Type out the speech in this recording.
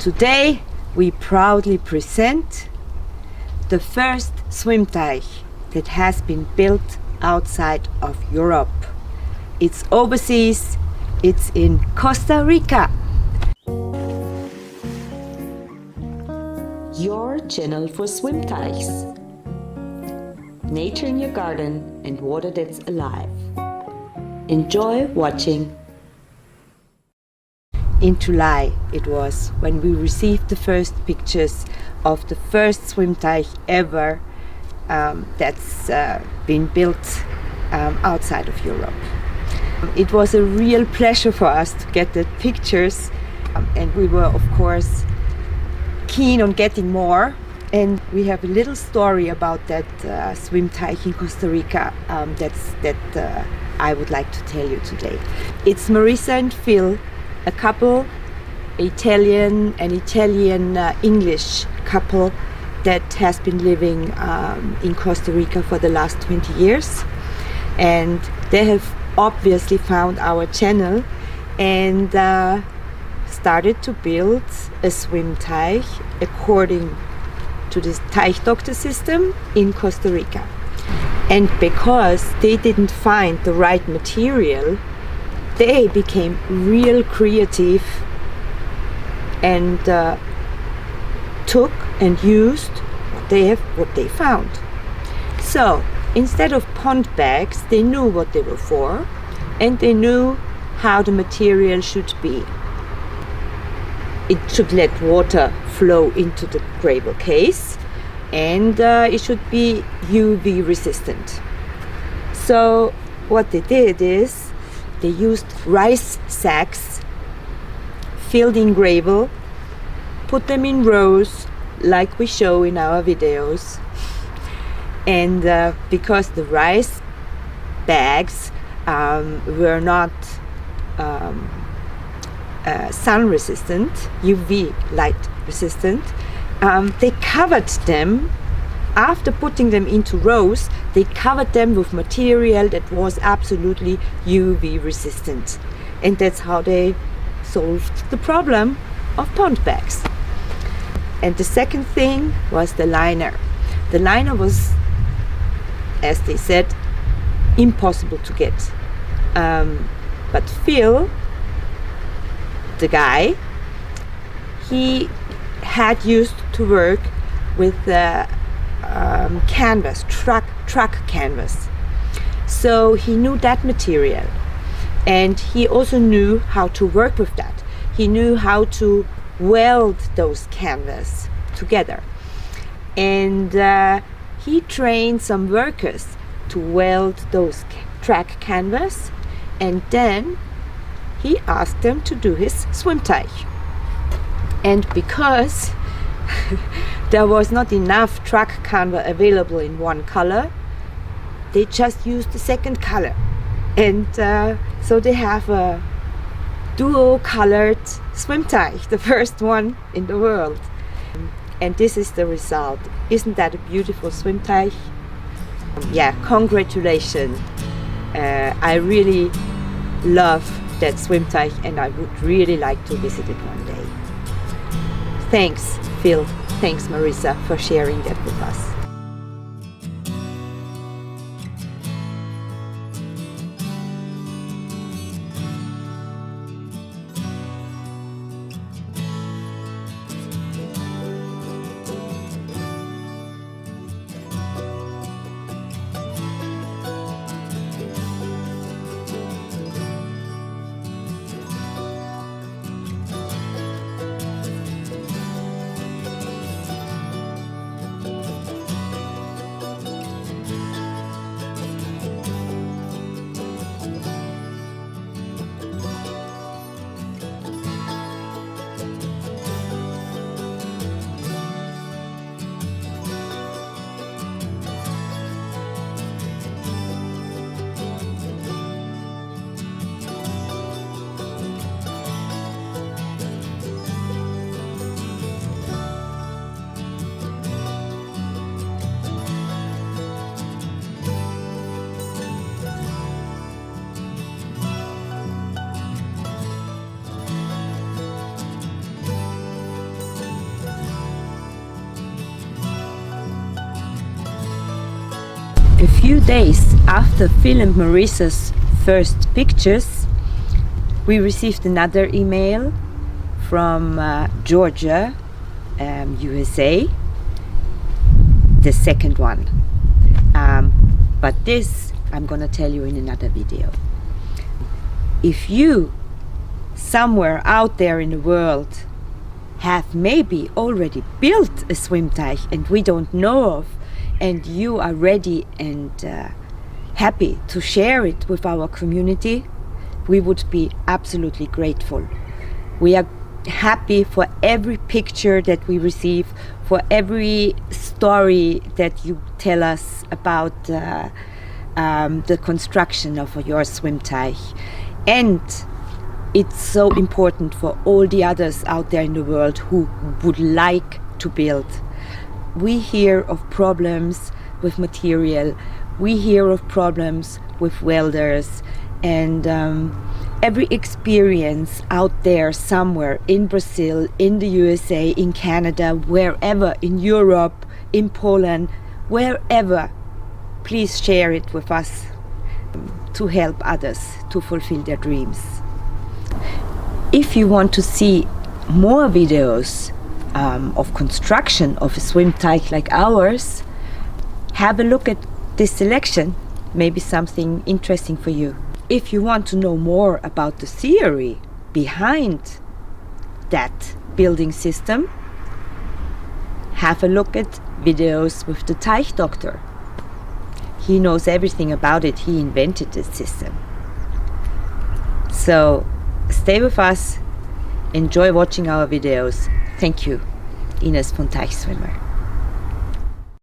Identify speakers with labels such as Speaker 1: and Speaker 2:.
Speaker 1: Today we proudly present the first SWIMMTEICH that has been built outside of Europe. It's overseas, it's in Costa Rica.
Speaker 2: Your channel for SWIMMTEICHs. Nature in your garden and water that's alive. Enjoy watching.
Speaker 1: In July it was when we received the first pictures of the first SWIMMTEICH ever that's been built outside of Europe. It was a real pleasure for us to get the pictures, and we were of course keen on getting more. And we have a little story about that SWIMMTEICH in Costa Rica that I would like to tell you today. It's Marissa and Phil, a couple, Italian English couple that has been living in Costa Rica for the last 20 years. And they have obviously found our channel and started to build a SWIMMTEICH according to this Teichdoctor-system in Costa Rica. And because they didn't find the right material, they became real creative and took and used what they found. So instead of pond bags, they knew what they were for, and they knew how the material should be. It should let water flow into the gravel case, and it should be UV resistant. So what they did is they used rice sacks filled in gravel, put them in rows like we show in our videos, and because the rice bags were not sun resistant, UV light resistant, they covered them. After putting them into rows, they covered them with material that was absolutely UV resistant, and that's how they solved the problem of pond bags. And the second thing was the liner. The liner was, as they said, impossible to get, but Phil, the guy, he had used to work with canvas, truck canvas, so he knew that material, and he also knew how to work with that. He knew how to weld those canvas together, and he trained some workers to weld those track canvas, and then he asked them to do his SWIMMTEICH. And because there was not enough track canvas available in one color, they just used the second color, and so they have a dual colored SWIMMTEICH, the first one in the world. And this is the result. Isn't that a beautiful SWIMMTEICH? Yeah, congratulations. I really love that SWIMMTEICH, and I would really like to visit it one day. Thanks Phil, thanks Marissa for sharing that with us. few days after filming Marissa's first pictures, we received another email from Georgia, USA, the second one. But this I'm gonna tell you in another video. If you somewhere out there in the world have maybe already built a SWIMMTEICH and we don't know of, and you are ready and happy to share it with our community, we would be absolutely grateful. We are happy for every picture that we receive, for every story that you tell us about the construction of your SWIMMTEICH. And it's so important for all the others out there in the world who would like to build. We hear of problems with material, we hear of problems with welders, and every experience out there somewhere in Brazil, in the USA, in Canada, wherever, in Europe, in Poland, wherever, please share it with us to help others to fulfill their dreams. If you want to see more videos of construction of a SWIMMTEICH like ours, have a look at this selection, maybe something interesting for you. If you want to know more about the theory behind that building system, have a look at videos with the Teichdoctor. He knows everything about it. He invented this system. So stay with us, enjoy watching our videos. Thank you, Ines von Teichswimmer.